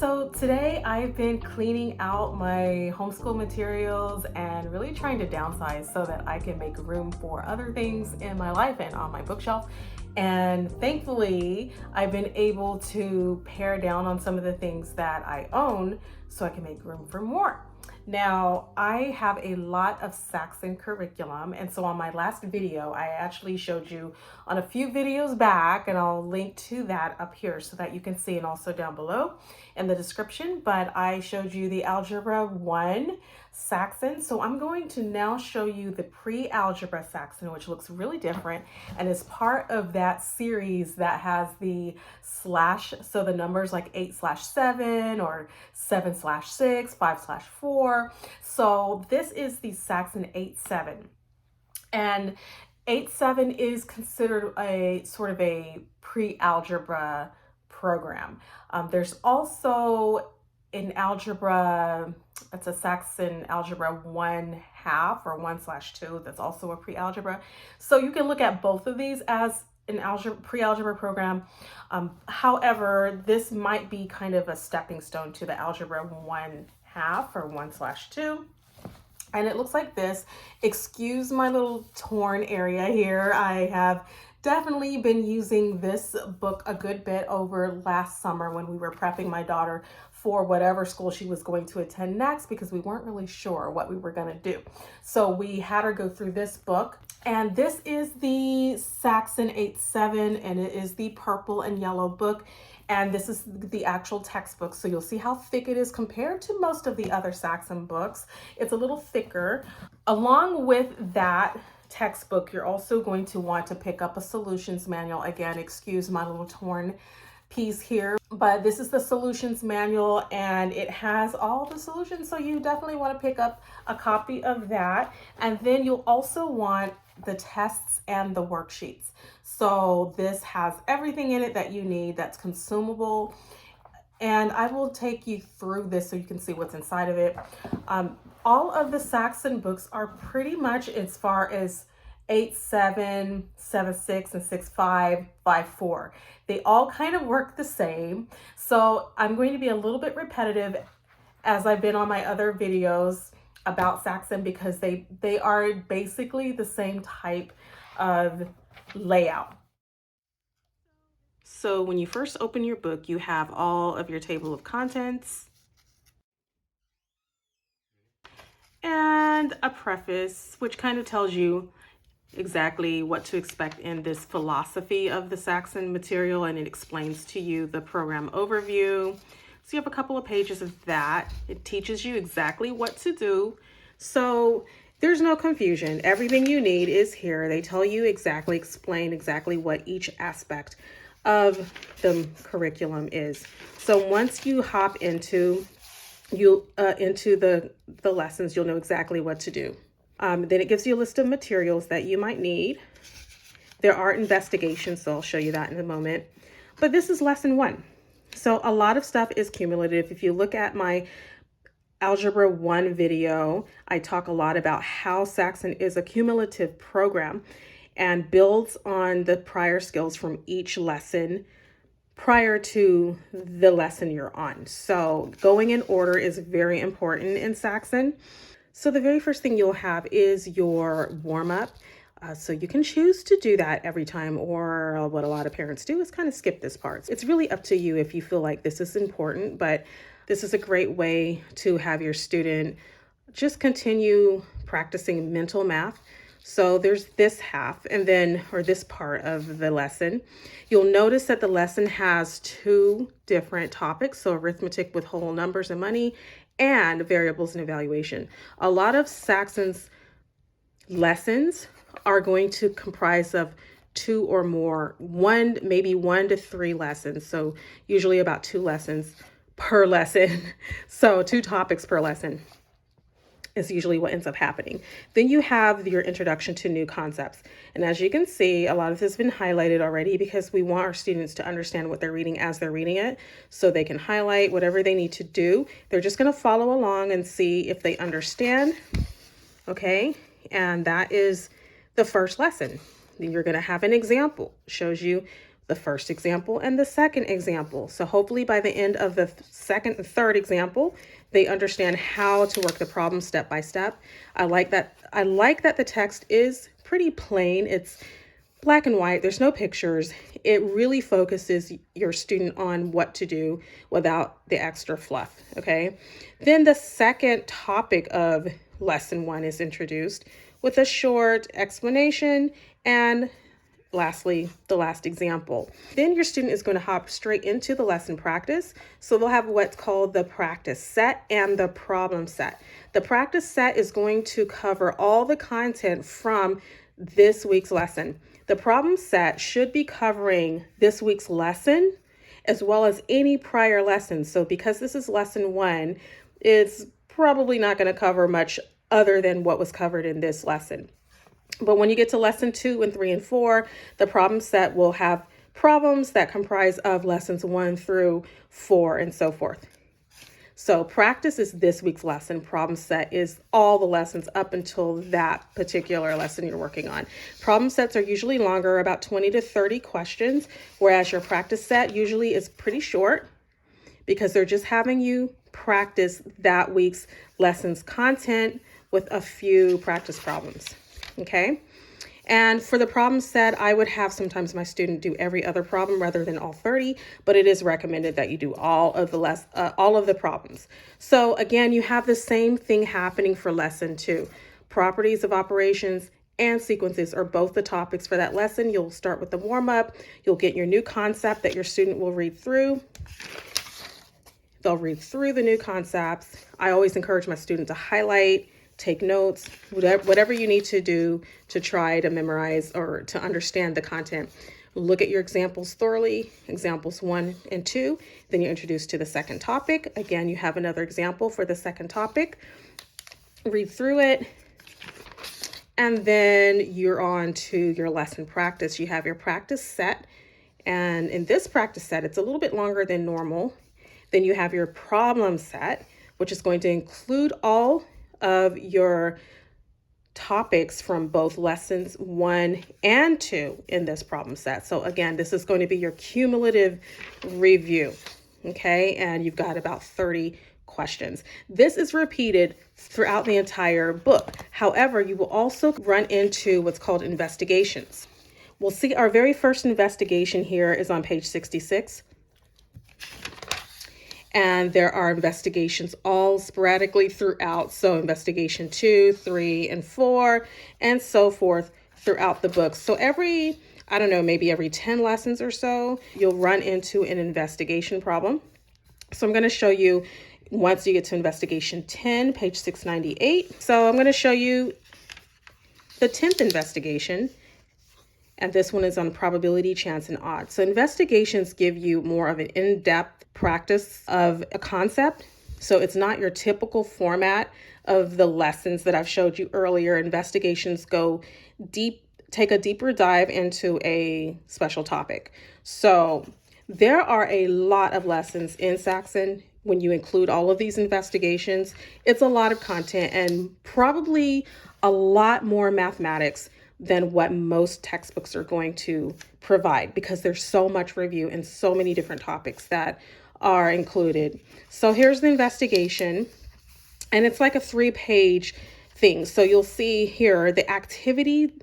So today I've been cleaning out my homeschool materials and really trying to downsize so that I can make room for other things in my life and on my bookshelf. And thankfully, I've been able to pare down on some of the things that I own so I can make room for more. Now, I have a lot of Saxon curriculum, and so on my last video, I actually showed you on a few videos back, and I'll link to that up here so that you can see, and also down below in the description, but I showed you the Algebra 1 Saxon. So I'm going to now show you the pre-algebra Saxon, which looks really different and is part of that series that has the slash, so the numbers like 8/7 or 7/6, 5/4. So this is the Saxon 8/7. And 8/7 is considered a sort of a pre-algebra program. There's also in algebra, it's a Saxon algebra 1/2 or 1/2 that's also a pre-algebra. So you can look at both of these as an pre-algebra program. However, this might be kind of a stepping stone to the algebra 1/2 or 1/2. And it looks like this. Excuse my little torn area here. I have definitely been using this book a good bit over last summer when we were prepping my daughter for whatever school she was going to attend next, because we weren't really sure what we were going to do. So we had her go through this book, and this is the Saxon 8/7, and it is the purple and yellow book. And this is the actual textbook. So you'll see how thick it is compared to most of the other Saxon books. It's a little thicker. Along with that textbook, you're also going to want to pick up a solutions manual. Again, excuse my little torn piece here, but this is the solutions manual and it has all the solutions. So you definitely want to pick up a copy of that. And then you'll also want the tests and the worksheets. So this has everything in it that you need that's consumable. And I will take you through this so you can see what's inside of it. All of the Saxon books are pretty much as far as 8/7, 7/6, and 6/5, 5/4. They all kind of work the same. So I'm going to be a little bit repetitive as I've been on my other videos about Saxon, because they are basically the same type of layout. So when you first open your book, you have all of your table of contents and a preface, which kind of tells you exactly what to expect in this philosophy of the Saxon material, and it explains to you the program overview. So you have a couple of pages of that. It teaches you exactly what to do. So there's no confusion. Everything you need is here. They tell you exactly, explain exactly what each aspect of the curriculum is. So once you hop into the lessons, you'll know exactly what to do. Then it gives you a list of materials that you might need. There are investigations, so I'll show you that in a moment. But this is lesson 1. So a lot of stuff is cumulative. If you look at my Algebra 1 video, I talk a lot about how Saxon is a cumulative program and builds on the prior skills from each lesson prior to the lesson you're on. So going in order is very important in Saxon. So the very first thing you'll have is your warm-up. So you can choose to do that every time, or what a lot of parents do is kind of skip this part. It's really up to you if you feel like this is important, but this is a great way to have your student just continue practicing mental math. So there's this half and then, or this part of the lesson. You'll notice that the lesson has 2 different topics. So arithmetic with whole numbers and money, and variables and evaluation. A lot of Saxon's lessons are going to comprise of 2 or more, maybe 1 to 3 lessons. So usually about 2 lessons per lesson. So 2 topics per lesson is usually what ends up happening. Then you have your introduction to new concepts. And as you can see, a lot of this has been highlighted already because we want our students to understand what they're reading as they're reading it, so they can highlight whatever they need to do. They're just going to follow along and see if they understand. Okay. And that is the first lesson. You're going to have an example, shows you the first example and the second example. So hopefully by the end of the second and third example, they understand how to work the problem step by step. I like that the text is pretty plain. It's black and white. There's no pictures. It really focuses your student on what to do without the extra fluff, okay? Then the second topic of lesson 1 is introduced with a short explanation and lastly, the last example. Then your student is going to hop straight into the lesson practice. So they'll have what's called the practice set and the problem set. The practice set is going to cover all the content from this week's lesson. The problem set should be covering this week's lesson as well as any prior lessons. So because this is lesson 1, it's probably not going to cover much other than what was covered in this lesson. But when you get to lesson 2 and 3 and 4, the problem set will have problems that comprise of lessons 1 through 4 and so forth. So practice is this week's lesson. Problem set is all the lessons up until that particular lesson you're working on. Problem sets are usually longer, about 20 to 30 questions, whereas your practice set usually is pretty short because they're just having you practice that week's lesson's content with a few practice problems. Okay. And for the problem set, I would have sometimes my student do every other problem rather than all 30, but it is recommended that you do all of the problems. So again, you have the same thing happening for lesson 2. Properties of operations and sequences are both the topics for that lesson. You'll start with the warm up. You'll get your new concept that your student will read through. They'll read through the new concepts. I always encourage my student to highlight, take notes, whatever you need to do to try to memorize or to understand the content. Look at your examples thoroughly, examples 1 and 2. Then you're introduced to the second topic. Again, you have another example for the second topic. Read through it. And then you're on to your lesson practice. You have your practice set. And in this practice set, it's a little bit longer than normal. Then you have your problem set, which is going to include all of your topics from both lessons 1 and 2 in this problem set. So again, this is going to be your cumulative review. Okay. And you've got about 30 questions. This is repeated throughout the entire book. However, you will also run into what's called investigations. We'll see our very first investigation here is on page 66. And there are investigations all sporadically throughout. So investigation 2, 3, and 4, and so forth throughout the book. So maybe every 10 lessons or so, you'll run into an investigation problem. So I'm going to show you once you get to investigation 10, page 698. So I'm going to show you the 10th investigation. And this one is on probability, chance, and odds. So investigations give you more of an in-depth practice of a concept. So it's not your typical format of the lessons that I've showed you earlier. Investigations go deep, take a deeper dive into a special topic. So there are a lot of lessons in Saxon. When you include all of these investigations, it's a lot of content and probably a lot more mathematics than what most textbooks are going to provide because there's so much review and so many different topics that are included. So here's the investigation, and it's like a 3-page thing. So you'll see here the activity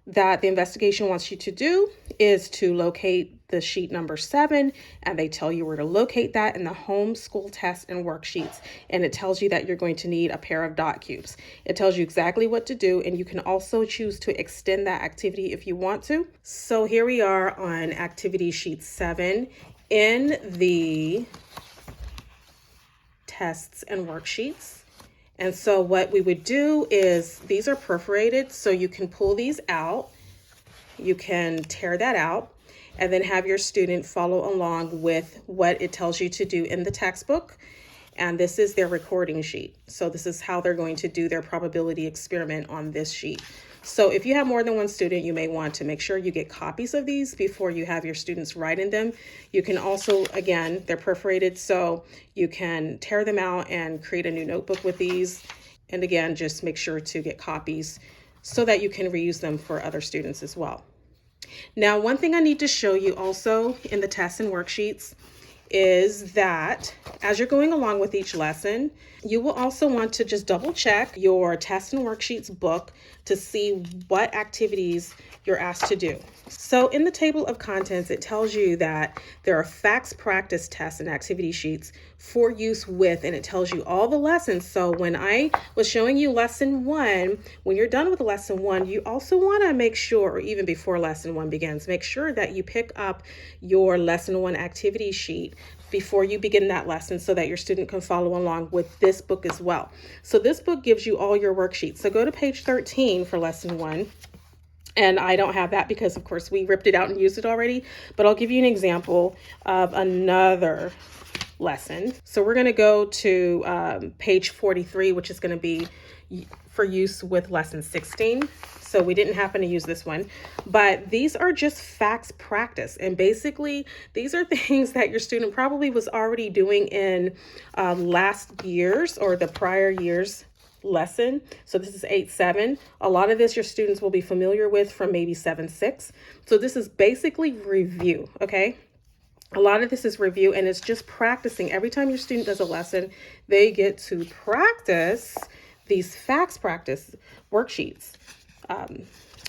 that the investigation wants you to do is to locate the sheet number 7, and they tell you where to locate that in the homeschool test and worksheets. And it tells you that you're going to need a pair of dot cubes. It tells you exactly what to do, and you can also choose to extend that activity if you want to. So here we are on activity sheet 7 in the tests and worksheets. And so what we would do is these are perforated, so you can pull these out. You can tear that out and then have your student follow along with what it tells you to do in the textbook. And this is their recording sheet. So this is how they're going to do their probability experiment on this sheet. So if you have more than one student, you may want to make sure you get copies of these before you have your students write in them. You can also, again, they're perforated, so you can tear them out and create a new notebook with these. And again, just make sure to get copies so that you can reuse them for other students as well. Now, one thing I need to show you also in the tests and worksheets is that as you're going along with each lesson, you will also want to just double check your test and worksheets book to see what activities you're asked to do. So in the table of contents, it tells you that there are facts practice tests and activity sheets for use with, and it tells you all the lessons. So when I was showing you lesson 1, when you're done with lesson 1, you also want to make sure, or even before lesson 1 begins, make sure that you pick up your lesson 1 activity sheet before you begin that lesson so that your student can follow along with this book as well. So this book gives you all your worksheets. So go to page 13 for lesson 1. And I don't have that because, of course, we ripped it out and used it already. But I'll give you an example of another lesson. So we're going to go to page 43, which is going to be for use with lesson 16. So we didn't happen to use this one, but these are just facts practice. And basically, these are things that your student probably was already doing in last year's or the prior year's lesson. So this is 8-7. A lot of this your students will be familiar with from maybe 7-6. So this is basically review, okay? A lot of this is review, and it's just practicing. Every time your student does a lesson, they get to practice these facts practice worksheets.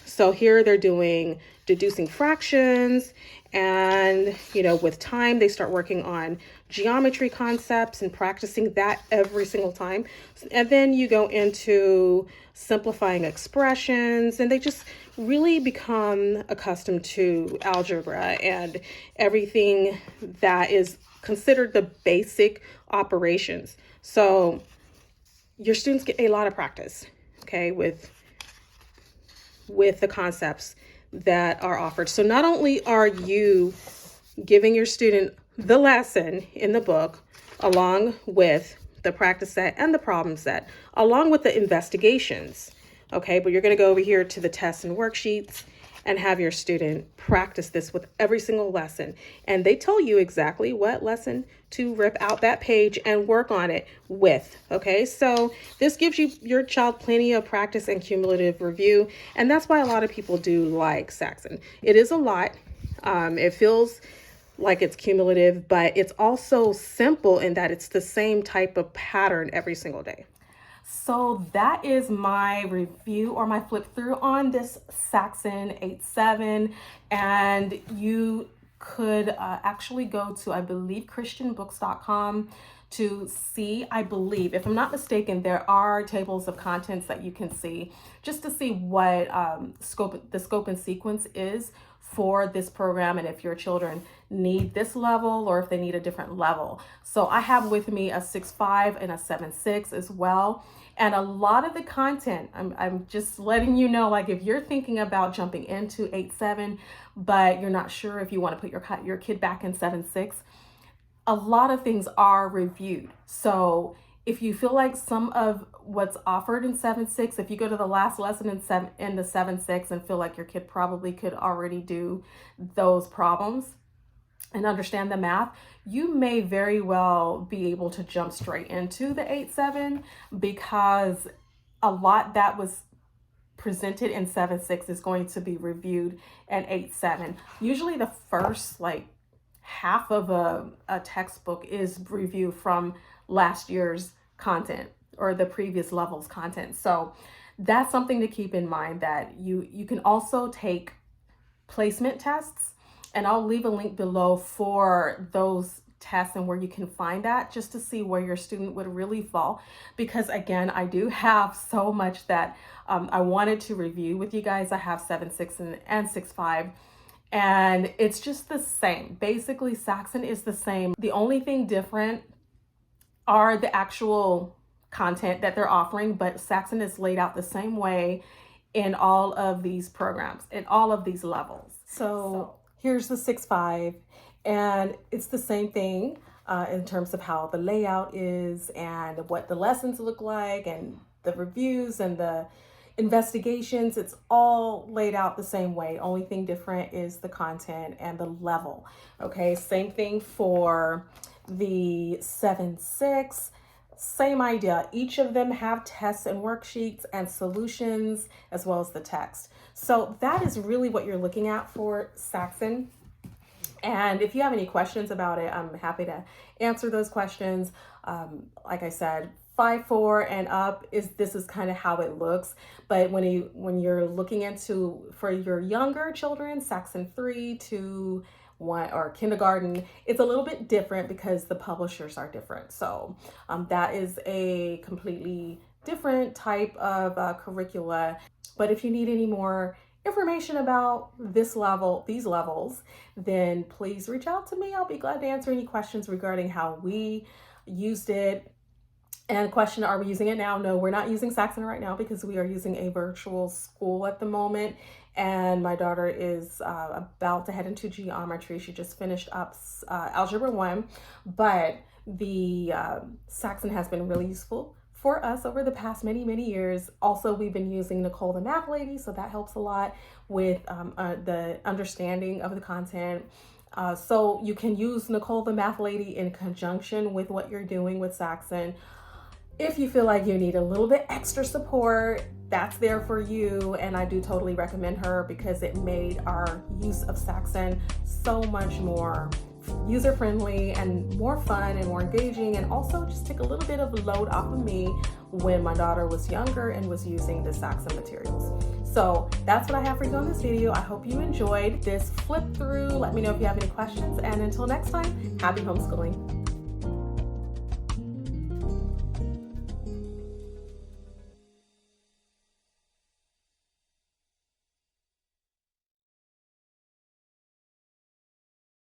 So here they're doing deducing fractions, and with time they start working on geometry concepts and practicing that every single time. And then you go into simplifying expressions, and they just really become accustomed to algebra and everything that is considered the basic operations. So your students get a lot of practice, okay, with the concepts that are offered. So not only are you giving your student the lesson in the book, along with the practice set and the problem set, along with the investigations, okay, but you're going to go over here to the tests and worksheets and have your student practice this with every single lesson. And they tell you exactly what lesson to rip out that page and work on it with, okay? So this gives your child plenty of practice and cumulative review. And that's why a lot of people do like Saxon. It is a lot. It feels like it's cumulative, but it's also simple in that it's the same type of pattern every single day. So that is my review or my flip through on this Saxon 8-7. And you could actually go to, I believe, christianbooks.com to see, I believe, if I'm not mistaken, there are tables of contents that you can see just to see what the scope and sequence is for this program, and if your children need this level or if they need a different level. So I have with me a 6-5 and a 7-6 as well. And a lot of the content, I'm just letting you know, like if you're thinking about jumping into 8-7, but you're not sure if you want to put your kid back in 7-6, a lot of things are reviewed. So if you feel like some of what's offered in 7-6, if you go to the last lesson in the 7-6 and feel like your kid probably could already do those problems and understand the math, you may very well be able to jump straight into the 8-7 because a lot that was presented in 7-6 is going to be reviewed in 8-7. Usually the first half of a textbook is review from last year's content or the previous level's content. So that's something to keep in mind, that you can also take placement tests, and I'll leave a link below for those tests and where you can find that, just to see where your student would really fall. Because again, I do have so much that I wanted to review with you guys. I have 7-6 and 6-5. And it's just the same. Basically, Saxon is the same. The only thing different are the actual content that they're offering, but Saxon is laid out the same way in all of these programs, in all of these levels. So here's the 6-5, and it's the same thing in terms of how the layout is and what the lessons look like and the reviews and the investigations. It's all laid out the same way. Only thing different is the content and the level. Okay, same thing for the 7-6. Same idea. Each of them have tests and worksheets and solutions as well as the text. So that is really what you're looking at for Saxon. And if you have any questions about it, I'm happy to answer those questions. Like I said, 5'4" and up this is kind of how it looks. But when you're looking into for your younger children, Saxon 3 to 1 or kindergarten, it's a little bit different because the publishers are different. So that is a completely different type of curricula. But if you need any more information about these levels, then please reach out to me. I'll be glad to answer any questions regarding how we used it. And question, are we using it now? No, we're not using Saxon right now because we are using a virtual school at the moment. And my daughter is about to head into geometry. She just finished up Algebra 1, but the Saxon has been really useful for us over the past many years. Also, we've been using Nicole the Math Lady, so that helps a lot with the understanding of the content. So you can use Nicole the Math Lady in conjunction with what you're doing with Saxon. If you feel like you need a little bit extra support, that's there for you, and I do totally recommend her because it made our use of Saxon so much more user-friendly and more fun and more engaging, and also just take a little bit of load off of me when my daughter was younger and was using the Saxon materials. So that's what I have for you on this video. I hope you enjoyed this flip through. Let me know if you have any questions, and until next time, happy homeschooling.